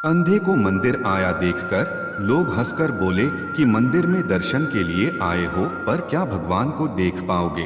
अंधे को मंदिर आया देखकर लोग हंसकर बोले कि मंदिर में दर्शन के लिए आए हो, पर क्या भगवान को देख पाओगे।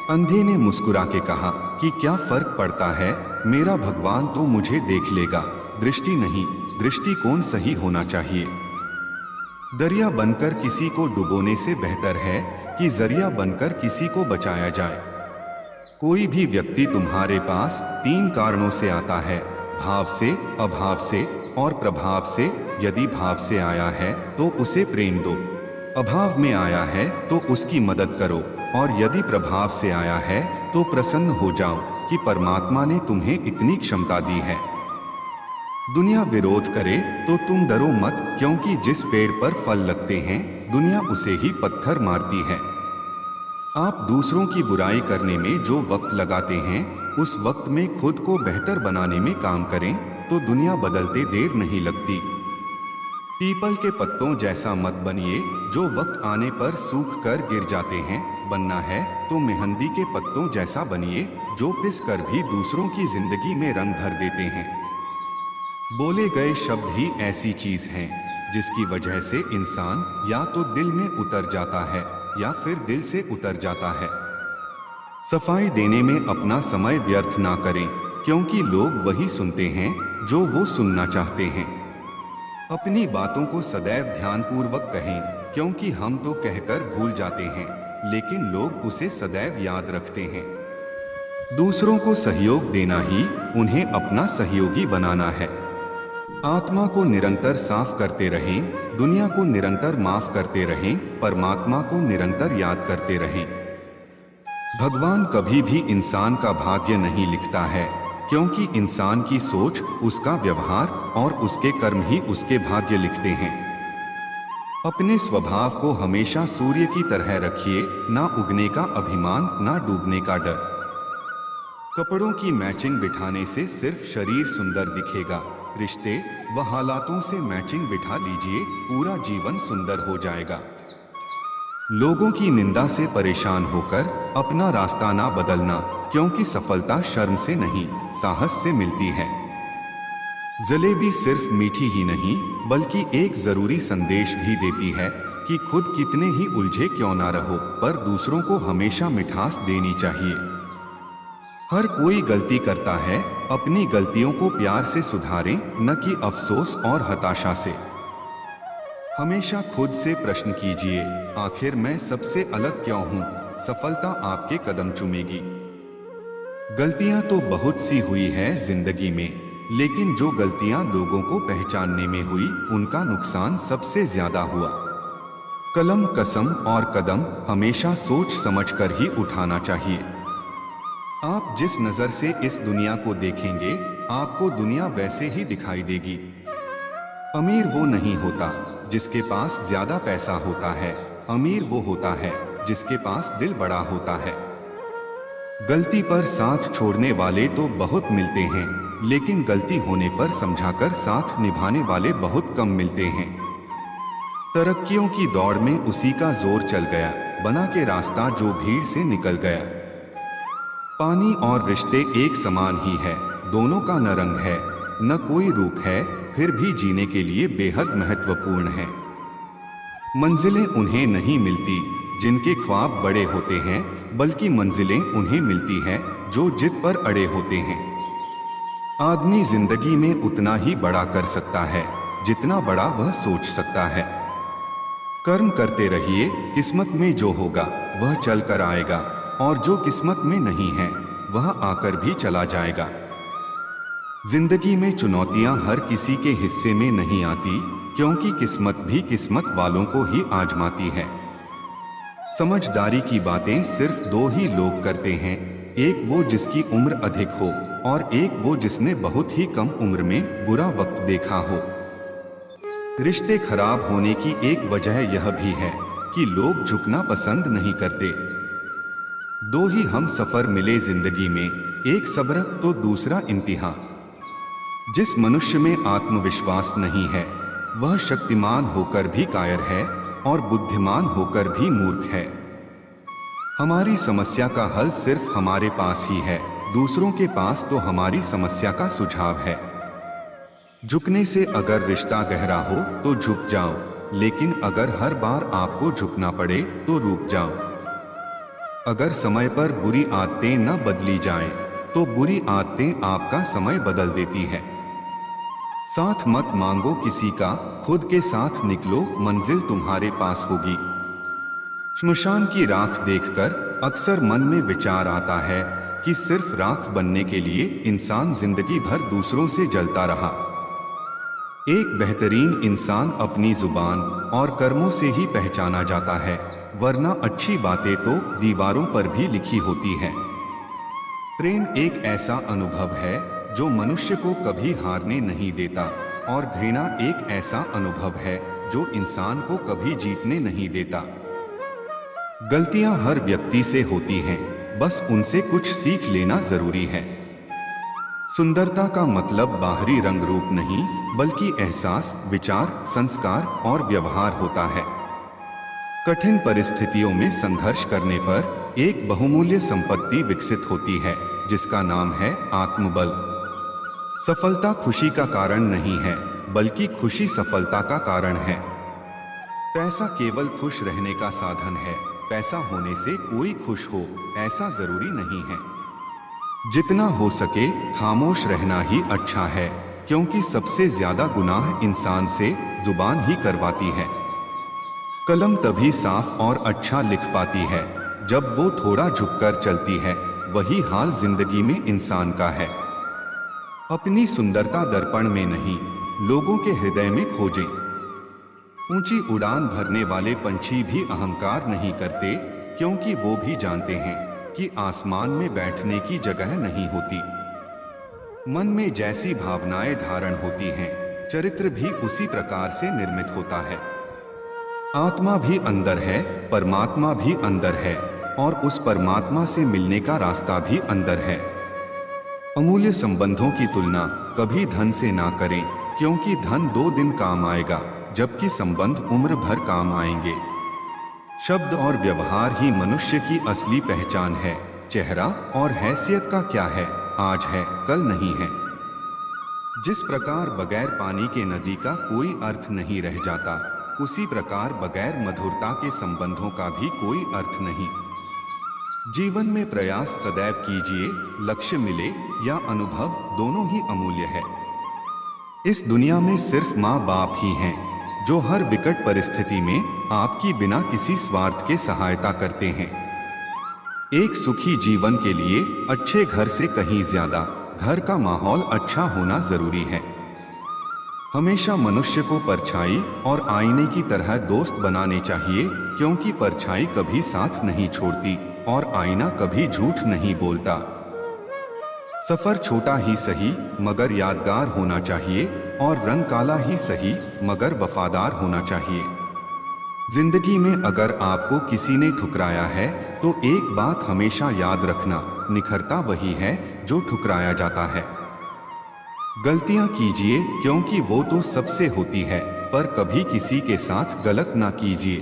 अंधे ने मुस्कुरा के कहा कि क्या फर्क पड़ता है, मेरा भगवान तो मुझे देख लेगा। दृष्टि नहीं, दृष्टिकोण सही होना चाहिए। दरिया बनकर किसी को डुबोने से बेहतर है कि जरिया बनकर किसी को बचाया जाए। कोई भी व्यक्ति तुम्हारे पास तीन कारणों से आता है, भाव से, अभाव से और प्रभाव से। यदि भाव से आया है तो उसे प्रेम दो, अभाव में आया है तो उसकी मदद करो, और यदि प्रभाव से आया है तो प्रसन्न हो जाओ कि परमात्मा ने तुम्हें इतनी क्षमता दी है। दुनिया विरोध करे तो तुम डरो मत, क्योंकि जिस पेड़ पर फल लगते हैं दुनिया उसे ही पत्थर मारती है। आप दूसरों की बुराई करने में जो वक्त लगाते हैं, उस वक्त में खुद को बेहतर बनाने में काम करें तो दुनिया बदलते देर नहीं लगती। पीपल के पत्तों जैसा मत बनिए जो वक्त आने पर सूख कर गिर जाते हैं। बनना है तो मेहंदी के पत्तों जैसा बनिए जो पिस कर भी दूसरों की जिंदगी में रंग भर देते हैं। बोले गए शब्द ही ऐसी चीज हैं जिसकी वजह से इंसान या तो दिल में उतर जाता है या फिर दिल से उतर जाता है। सफाई देने में अपना समय व्यर्थ ना करें, क्योंकि लोग वही सुनते हैं जो वो सुनना चाहते हैं। अपनी बातों को सदैव ध्यानपूर्वक कहें, क्योंकि हम तो कहकर भूल जाते हैं लेकिन लोग उसे सदैव याद रखते हैं। दूसरों को सहयोग देना ही उन्हें अपना सहयोगी बनाना है। आत्मा को निरंतर साफ करते रहें, दुनिया को निरंतर माफ करते रहें, परमात्मा को निरंतर याद करते रहें। भगवान कभी भी इंसान का भाग्य नहीं लिखता है, क्योंकि इंसान की सोच, उसका व्यवहार और उसके कर्म ही उसके भाग्य लिखते हैं। अपने स्वभाव को हमेशा सूर्य की तरह रखिए, ना उगने का अभिमान, ना डूबने का डर। कपड़ों की मैचिंग बिठाने से सिर्फ शरीर सुंदर दिखेगा, रिश्ते व हालातों से मैचिंग बिठा लीजिए, पूरा जीवन सुंदर हो जाएगा। लोगों की निंदा से परेशान होकर अपना रास्ता ना बदलना, क्योंकि सफलता शर्म से नहीं, साहस से मिलती है। जलेबी सिर्फ मीठी ही नहीं बल्कि एक जरूरी संदेश भी देती है कि खुद कितने ही उलझे क्यों ना रहो, पर दूसरों को हमेशा मिठास देनी चाहिए। हर कोई गलती करता है, अपनी गलतियों को प्यार से सुधारें, न कि अफसोस और हताशा से। हमेशा खुद से प्रश्न कीजिए, आखिर मैं सबसे अलग क्यों हूं? सफलता आपके कदम चूमेगी। गलतियां तो बहुत सी हुई है जिंदगी में, लेकिन जो गलतियां लोगों को पहचानने में हुई, उनका नुकसान सबसे ज्यादा हुआ। कलम, कसम और कदम हमेशा सोच समझकर ही उठाना चाहिए। आप जिस नजर से इस दुनिया को देखेंगे, आपको दुनिया वैसे ही दिखाई देगी। अमीर वो नहीं होता जिसके पास ज्यादा पैसा होता है, अमीर वो होता है जिसके पास दिल बड़ा होता है। गलती पर साथ छोड़ने वाले तो बहुत मिलते हैं, लेकिन गलती होने पर समझाकर साथ निभाने वाले बहुत कम मिलते हैं। तरक्कियों की दौड़ में उसी का जोर चल गया, बना के रास्ता जो भीड़ से निकल गया। पानी और रिश्ते एक समान ही है, दोनों का न रंग है न कोई रूप है, फिर भी जीने के लिए बेहद महत्वपूर्ण है। मंजिलें उन्हें नहीं मिलती जिनके ख्वाब बड़े होते हैं, बल्कि मंजिलें उन्हें मिलती हैं जो जिद पर अड़े होते हैं। आदमी जिंदगी में उतना ही बड़ा कर सकता है जितना बड़ा वह सोच सकता है। कर्म करते रहिए, किस्मत में जो होगा वह चल कर आएगा, और जो किस्मत में नहीं है वह आकर भी चला जाएगा। जिंदगी में चुनौतियां हर किसी के हिस्से में नहीं आती, क्योंकि किस्मत भी किस्मत वालों को ही आजमाती है। समझदारी की बातें सिर्फ दो ही लोग करते हैं, एक वो जिसकी उम्र अधिक हो और एक वो जिसने बहुत ही कम उम्र में बुरा वक्त देखा हो। रिश्ते खराब होने की एक वजह यह भी है कि लोग झुकना पसंद नहीं करते। दो ही हम सफर मिले जिंदगी में, एक सब्र तो दूसरा इम्तिहान। जिस मनुष्य में आत्मविश्वास नहीं है वह शक्तिमान होकर भी कायर है और बुद्धिमान होकर भी मूर्ख है। हमारी समस्या का हल सिर्फ हमारे पास ही है, दूसरों के पास तो हमारी समस्या का सुझाव है। झुकने से अगर रिश्ता गहरा हो तो झुक जाओ, लेकिन अगर हर बार आपको झुकना पड़े तो रुक जाओ। अगर समय पर बुरी आदतें न बदली जाएं, तो बुरी आदतें आपका समय बदल देती है। साथ मत मांगो किसी का, खुद के साथ निकलो, मंजिल तुम्हारे पास होगी। श्मशान की राख देखकर अक्सर मन में विचार आता है कि सिर्फ राख बनने के लिए इंसान जिंदगी भर दूसरों से जलता रहा। एक बेहतरीन इंसान अपनी जुबान और कर्मों से ही पहचाना जाता है, वरना अच्छी बातें तो दीवारों पर भी लिखी होती हैं। प्रेम एक ऐसा अनुभव है जो मनुष्य को कभी हारने नहीं देता, और घृणा एक ऐसा अनुभव है जो इंसान को कभी जीतने नहीं देता। गलतियां हर व्यक्ति से होती हैं, बस उनसे कुछ सीख लेना जरूरी है। सुंदरता का मतलब बाहरी रंग रूप नहीं, बल्कि एहसास, विचार, संस्कार और व्यवहार होता है। कठिन परिस्थितियों में संघर्ष करने पर एक बहुमूल्य संपत्ति विकसित होती है, जिसका नाम है आत्मबल। सफलता खुशी का कारण नहीं है, बल्कि खुशी सफलता का कारण है। पैसा केवल खुश रहने का साधन है, पैसा होने से कोई खुश हो ऐसा जरूरी नहीं है। जितना हो सके खामोश रहना ही अच्छा है, क्योंकि सबसे ज्यादा गुनाह इंसान से जुबान ही करवाती है। कलम तभी साफ और अच्छा लिख पाती है जब वो थोड़ा झुककर चलती है। वही हाल जिंदगी में इंसान का है। अपनी सुंदरता दर्पण में नहीं, लोगों के हृदय में खोजें। ऊंची उड़ान भरने वाले पंछी भी अहंकार नहीं करते, क्योंकि वो भी जानते हैं कि आसमान में बैठने की जगह नहीं होती। मन में जैसी भावनाएं धारण होती हैं, चरित्र भी उसी प्रकार से निर्मित होता है। आत्मा भी अंदर है, परमात्मा भी अंदर है, और उस परमात्मा से मिलने का रास्ता भी अंदर है। अमूल्य संबंधों की तुलना कभी धन से ना करें, क्योंकि धन 2 दिन काम आएगा, जबकि संबंध उम्र भर काम आएंगे। शब्द और व्यवहार ही मनुष्य की असली पहचान है। चेहरा और हैसियत का क्या है, आज है कल नहीं है। जिस प्रकार बगैर पानी के नदी का कोई अर्थ नहीं रह जाता, उसी प्रकार बगैर मधुरता के संबंधों का भी कोई अर्थ नहीं। जीवन में प्रयास सदैव कीजिए, लक्ष्य मिले या अनुभव, दोनों ही अमूल्य है। इस दुनिया में सिर्फ माँ बाप ही हैं जो हर विकट परिस्थिति में आपकी बिना किसी स्वार्थ के सहायता करते हैं। एक सुखी जीवन के लिए अच्छे घर से कहीं ज्यादा घर का माहौल अच्छा होना जरूरी है। हमेशा मनुष्य को परछाई और आईने की तरह दोस्त बनाने चाहिए, क्योंकि परछाई कभी साथ नहीं छोड़ती और आईना कभी झूठ नहीं बोलता। सफर छोटा ही सही मगर यादगार होना चाहिए, और रंग काला ही सही मगर वफादार होना चाहिए। जिंदगी में अगर आपको किसी ने ठुकराया है तो एक बात हमेशा याद रखना, निखरता वही है जो ठुकराया जाता है। गलतियां कीजिए, क्योंकि वो तो सबसे होती है, पर कभी किसी के साथ गलत ना कीजिए।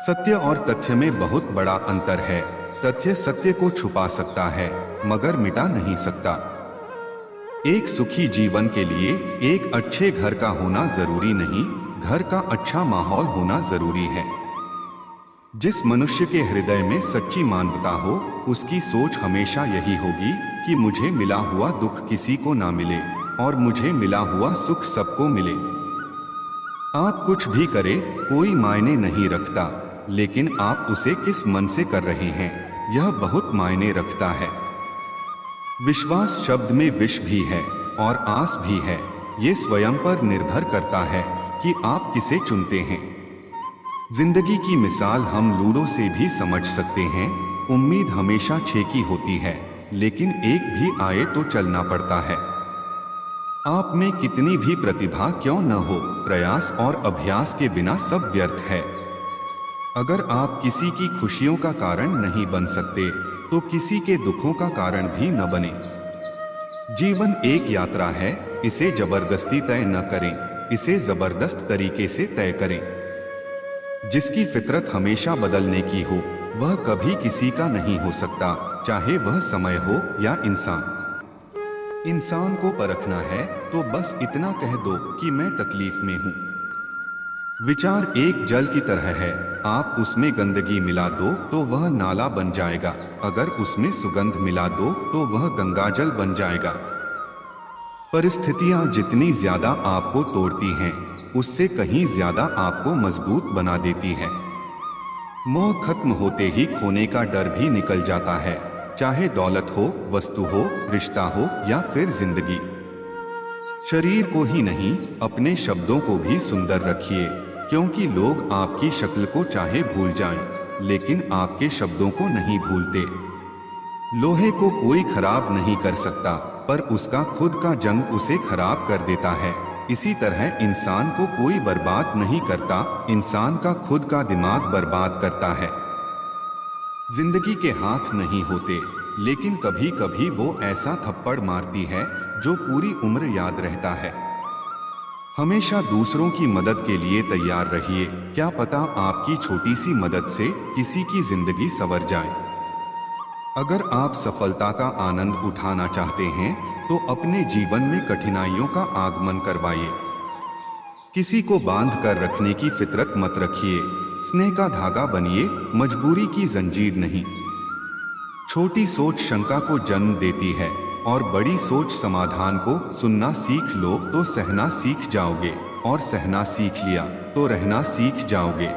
सत्य और तथ्य में बहुत बड़ा अंतर है। तथ्य सत्य को छुपा सकता है मगर मिटा नहीं सकता। एक सुखी जीवन के लिए एक अच्छे घर का होना जरूरी नहीं, घर का अच्छा माहौल होना जरूरी है। जिस मनुष्य के हृदय में सच्ची मानवता हो, उसकी सोच हमेशा यही होगी कि मुझे मिला हुआ दुख किसी को ना मिले और मुझे मिला हुआ सुख सबको मिले। आप कुछ भी करें कोई मायने नहीं रखता, लेकिन आप उसे किस मन से कर रहे हैं यह बहुत मायने रखता है। विश्वास शब्द में विष भी है और आस भी है। ये स्वयं पर निर्भर करता है कि आप किसे चुनते हैं। जिंदगी की मिसाल हम लूडो से भी समझ सकते हैं। उम्मीद हमेशा 6 की होती है, लेकिन एक भी आए तो चलना पड़ता है। आप में कितनी भी प्रतिभा क्यों न हो, प्रयास और अभ्यास के बिना सब व्यर्थ है। अगर आप किसी की खुशियों का कारण नहीं बन सकते, तो किसी के दुखों का कारण भी न बने। जीवन एक यात्रा है, इसे जबरदस्ती तय न करें, इसे जबरदस्त तरीके से तय करें। जिसकी फितरत हमेशा बदलने की हो, वह कभी किसी का नहीं हो सकता, चाहे वह समय हो या इंसान। इंसान को परखना है तो बस इतना कह दो कि मैं तकलीफ में हूं। विचार एक जल की तरह है, आप उसमें गंदगी मिला दो तो वह नाला बन जाएगा, अगर उसमें सुगंध मिला दो तो वह गंगाजल बन जाएगा। परिस्थितियां जितनी ज्यादा आपको तोड़ती हैं, उससे कहीं ज्यादा आपको मजबूत बना देती है। मोह खत्म होते ही खोने का डर भी निकल जाता है, चाहे दौलत हो, वस्तु हो, रिश्ता हो या फिर जिंदगी। शरीर को ही नहीं, अपने शब्दों को भी सुंदर रखिए, क्योंकि लोग आपकी शक्ल को चाहे भूल जाएं, लेकिन आपके शब्दों को नहीं भूलते। लोहे को कोई खराब नहीं कर सकता, पर उसका खुद का जंग उसे खराब कर देता है। इसी तरह इंसान को कोई बर्बाद नहीं करता, इंसान का खुद का दिमाग बर्बाद करता है। जिंदगी के हाथ नहीं होते, लेकिन कभी कभी वो ऐसा थप्पड़ मारती है जो पूरी उम्र याद रहता है। हमेशा दूसरों की मदद के लिए तैयार रहिए, क्या पता आपकी छोटी सी मदद से किसी की जिंदगी संवर जाए। अगर आप सफलता का आनंद उठाना चाहते हैं तो अपने जीवन में कठिनाइयों का आगमन करवाइए। किसी को बांध कर रखने की फितरत मत रखिए, स्नेह का धागा बनिए, मजबूरी की जंजीर नहीं। छोटी सोच शंका को जन्म देती है और बड़ी सोच समाधान को। सुनना सीख लो तो सहना सीख जाओगे, और सहना सीख लिया तो रहना सीख जाओगे।